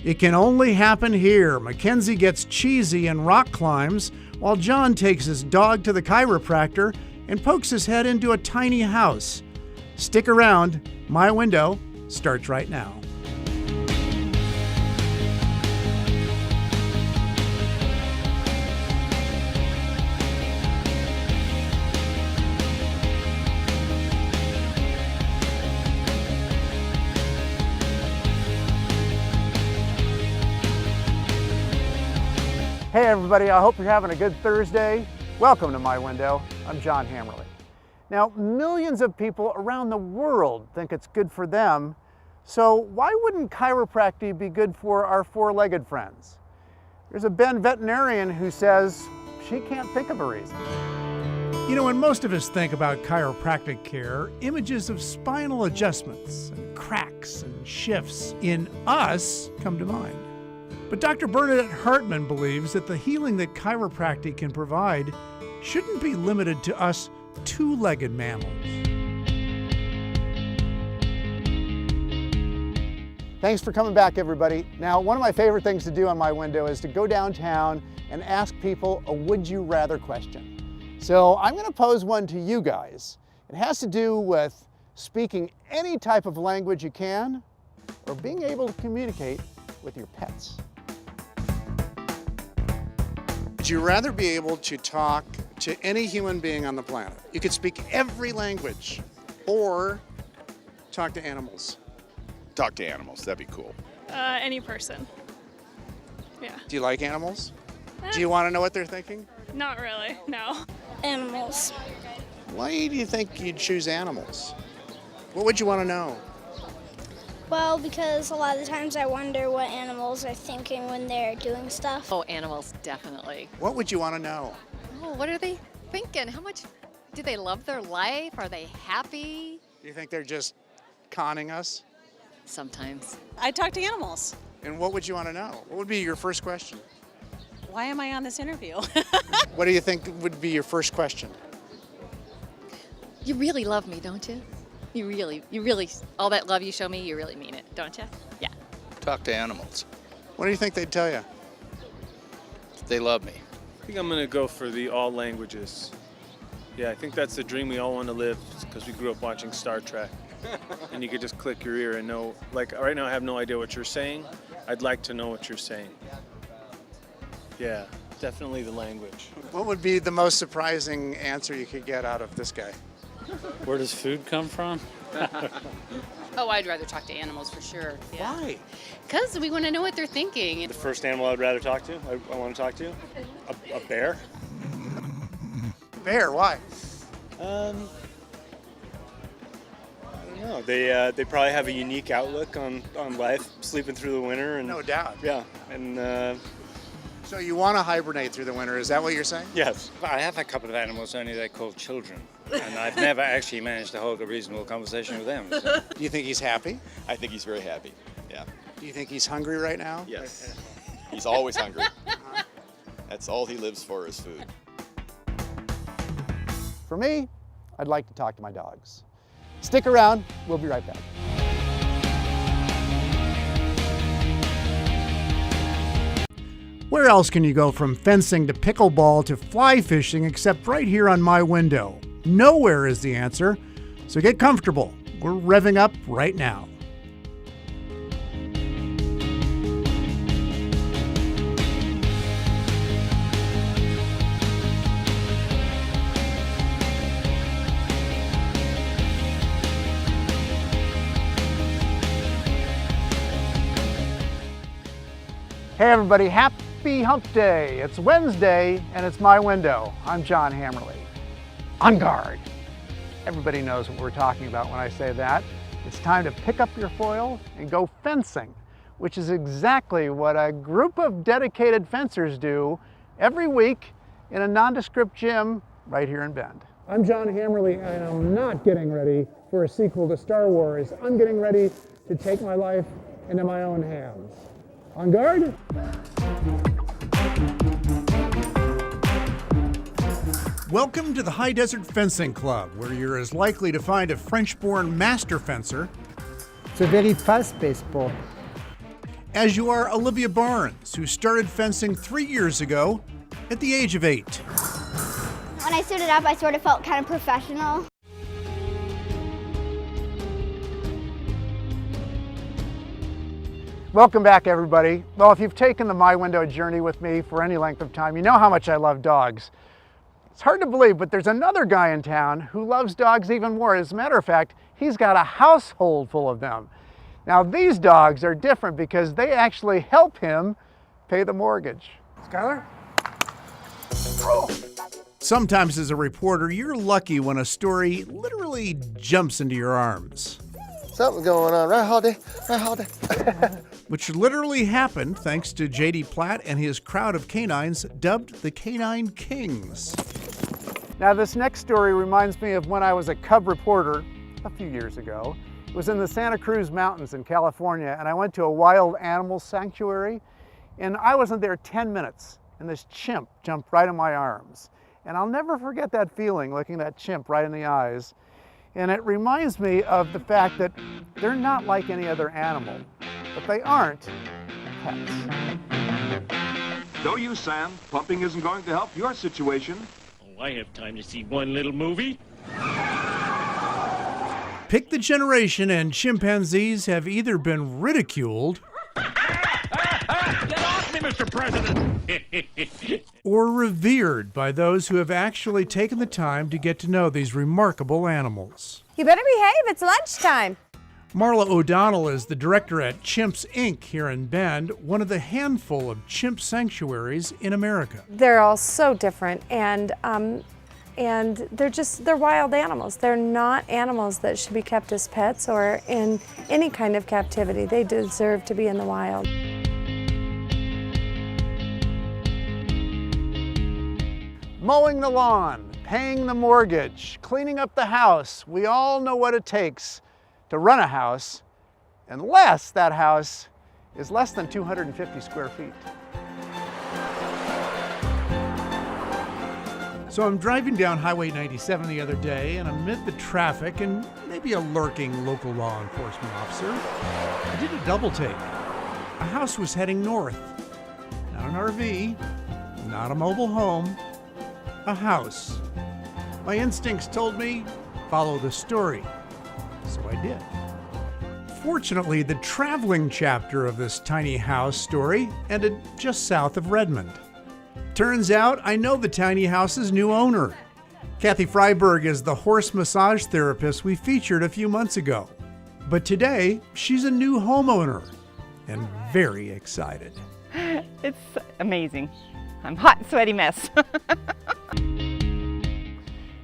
It can only happen here. Mackenzie gets cheesy and rock climbs, while John takes his dog to the chiropractor and pokes his head into a tiny house. Stick around. My Window starts right now. Hey everybody, I hope you're having a good Thursday. Welcome to My Window. I'm John Hammerly. Now, millions of people around the world think it's good for them, so why wouldn't chiropractic be good for our four-legged friends? There's a Bend veterinarian who says she can't think of a reason. You know, when most of us think about chiropractic care, images of spinal adjustments and cracks and shifts in us come to mind. But Dr. Bernadette Hartman believes that the healing that chiropractic can provide shouldn't be limited to us two-legged mammals. Thanks for coming back, everybody. Now, one of my favorite things to do on My Window is to go downtown and ask people a would you rather question. So I'm going to pose one to you guys. It has to do with speaking any type of language you can or being able to communicate with your pets. Would you rather be able to talk to any human being on the planet? You could speak every language, or talk to animals. Talk to animals, that'd be cool. Any person. Yeah. Do you like animals? Do you want to know what they're thinking? Not really, no. Animals. Why do you think you'd choose animals? What would you want to know? Well, because a lot of the times I wonder what animals are thinking when they're doing stuff. Oh, animals, definitely. What would you want to know? Oh, what are they thinking? How much do they love their life? Are they happy? Do you think they're just conning us? Sometimes. I talk to animals. And what would you want to know? What would be your first question? Why am I on this interview? What do you think would be your first question? You really love me, don't you? You really, all that love you show me, you really mean it, don't you? Yeah. Talk to animals. What do you think they'd tell you? They love me. I think I'm gonna go for the all languages. Yeah, I think that's the dream we all want to live because we grew up watching Star Trek. And you could just click your ear and know, like right now I have no idea what you're saying. I'd like to know what you're saying. Yeah, definitely the language. What would be the most surprising answer you could get out of this guy? Where does food come from? Oh, I'd rather talk to animals for sure. Yeah. Why? Because we want to know what they're thinking. The first animal I'd rather talk to, I want to talk to, a bear. Bear, why? I don't know. They probably have a unique outlook on life, sleeping through the winter. And No doubt. yeah, and So you want to hibernate through the winter, is that what you're saying? yes. I have a couple of animals only they're called children, and I've never actually managed to hold a reasonable conversation with them. So. Do you think he's happy? I think he's very happy. Yeah. Do you think he's hungry right now? Yes. He's always hungry. That's all he lives for is food. For me, I'd like to talk to my dogs. Stick around, we'll be right back. Where else can you go from fencing to pickleball to fly fishing except right here on My Window? Nowhere is the answer, so get comfortable. We're revving up right now. Hey everybody, happy hump day. It's Wednesday and it's My Window. I'm John Hammerly. On guard. Everybody knows what we're talking about when I say that. It's time to pick up your foil and go fencing, which is exactly what a group of dedicated fencers do every week in a nondescript gym right here in Bend. I'm John Hammerly and I'm not getting ready for a sequel to Star Wars. I'm getting ready to take my life into my own hands. On guard. Welcome to the High Desert Fencing Club, where you're as likely to find a French-born master fencer It's a very fast-paced sport. as you are Olivia Barnes, who started fencing 3 years ago at the age of 8. When I suited up, I sort of felt kind of professional. Welcome back, everybody. Well, if you've taken the My Window journey with me for any length of time, you know how much I love dogs. It's hard to believe, but there's another guy in town who loves dogs even more. As a matter of fact, he's got a household full of them. Now, these dogs are different because they actually help him pay the mortgage. Skylar? Sometimes as a reporter, you're lucky when a story literally jumps into your arms. Something's going on, right, Holiday? Right, Holiday? Which literally happened thanks to J.D. Platt and his crowd of canines dubbed the Canine Kings. Now, this next story reminds me of when I was a cub reporter a few years ago. It was in the Santa Cruz Mountains in California, and I went to a wild animal sanctuary, and I wasn't there 10 minutes, and this chimp jumped right in my arms. And I'll never forget that feeling, looking that chimp right in the eyes. And it reminds me of the fact that they're not like any other animal, but they aren't pets. Don't use sand. Pumping isn't going to help your situation. Oh, I have time to see one little movie. Pick the generation, and chimpanzees have either been ridiculed Get off me, Mr. President! or revered by those who have actually taken the time to get to know these remarkable animals. You better behave, it's lunchtime. Marla O'Donnell is the director at Chimps Inc. here in Bend, one of the handful of chimp sanctuaries in America. They're all so different, and they're wild animals. They're not animals that should be kept as pets or in any kind of captivity. They deserve to be in the wild. Mowing the lawn, paying the mortgage, cleaning up the house. We all know what it takes to run a house, unless that house is less than 250 square feet. So I'm driving down Highway 97 the other day, and amid the traffic and maybe a lurking local law enforcement officer, I did a double take. A house was heading north. Not an RV, not a mobile home, a house. My instincts told me, follow the story. So I did. Fortunately, the traveling chapter of this tiny house story ended just south of Redmond. Turns out I know the tiny house's new owner. Kathy Freiberg is the horse massage therapist we featured a few months ago. But today, she's a new homeowner and very excited. It's amazing. I'm a hot and sweaty mess.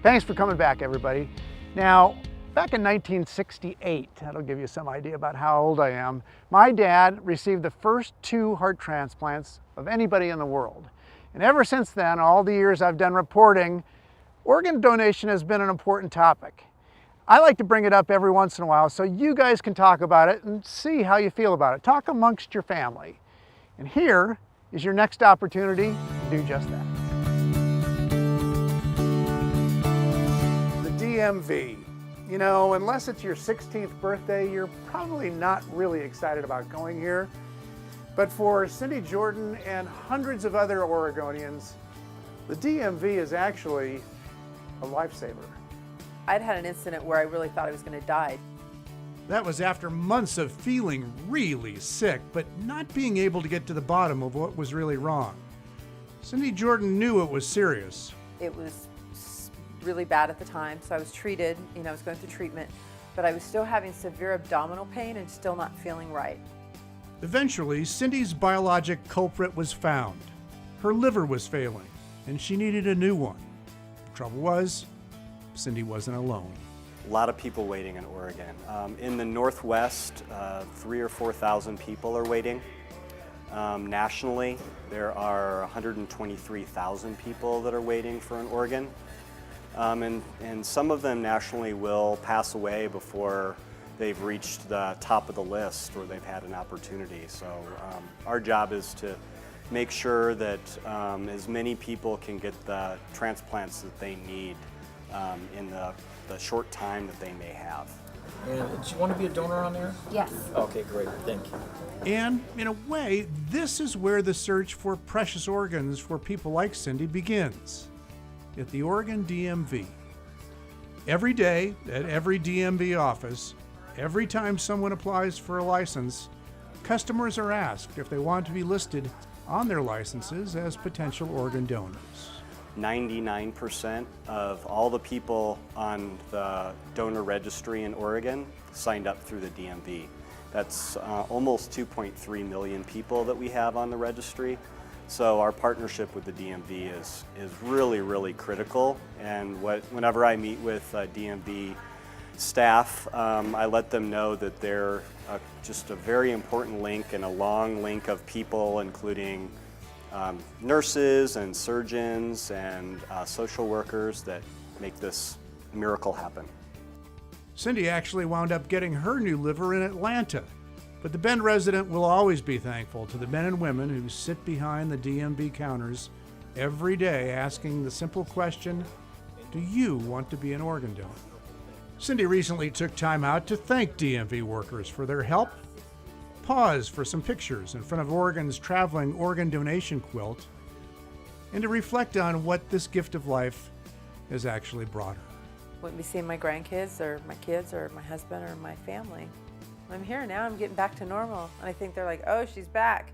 Thanks for coming back, everybody. Now, back in 1968, that'll give you some idea about how old I am, my dad received the first 2 heart transplants of anybody in the world. And ever since then, all the years I've done reporting, organ donation has been an important topic. I like to bring it up every once in a while so you guys can talk about it and see how you feel about it. Talk amongst your family. And here is your next opportunity to do just that. The DMV. You know, unless it's your 16th birthday, you're probably not really excited about going here. But for Cindy Jordan and hundreds of other Oregonians, the DMV is actually a lifesaver. I'd had an incident where I really thought I was going to die. That was after months of feeling really sick, but not being able to get to the bottom of what was really wrong. Cindy Jordan knew it was serious. It was really bad at the time, so I was treated, I was going through treatment, but I was still having severe abdominal pain and still not feeling right. Eventually, Cindy's biologic culprit was found. Her liver was failing, and she needed a new one. The trouble was, Cindy wasn't alone. A lot of people waiting in Oregon. In the Northwest, 3,000 or 4,000 people are waiting. Nationally, there are 123,000 people that are waiting for an organ. And some of them nationally will pass away before they've reached the top of the list or they've had an opportunity. So our job is to make sure that as many people can get the transplants that they need in the short time that they may have. And do you want to be a donor on there? Yes. Okay, great. Thank you. And in a way, this is where the search for precious organs for people like Cindy begins, at the Oregon DMV. Every day, at every DMV office, every time someone applies for a license, customers are asked if they want to be listed on their licenses as potential organ donors. 99% of all the people on the donor registry in Oregon signed up through the DMV. That's almost 2.3 million people that we have on the registry. So our partnership with the DMV is really, really critical. And whenever I meet with DMV staff, I let them know that they're just a very important link and a long link of people, including nurses and surgeons and social workers that make this miracle happen. Cindy actually wound up getting her new liver in Atlanta, but the Bend resident will always be thankful to the men and women who sit behind the DMV counters every day asking the simple question, do you want to be an organ donor? Cindy recently took time out to thank DMV workers for their help, pause for some pictures in front of Oregon's traveling organ donation quilt, and to reflect on what this gift of life has actually brought her. Wouldn't be seeing my grandkids or my kids or my husband or my family. I'm here now, I'm getting back to normal. And I think they're like, oh, she's back.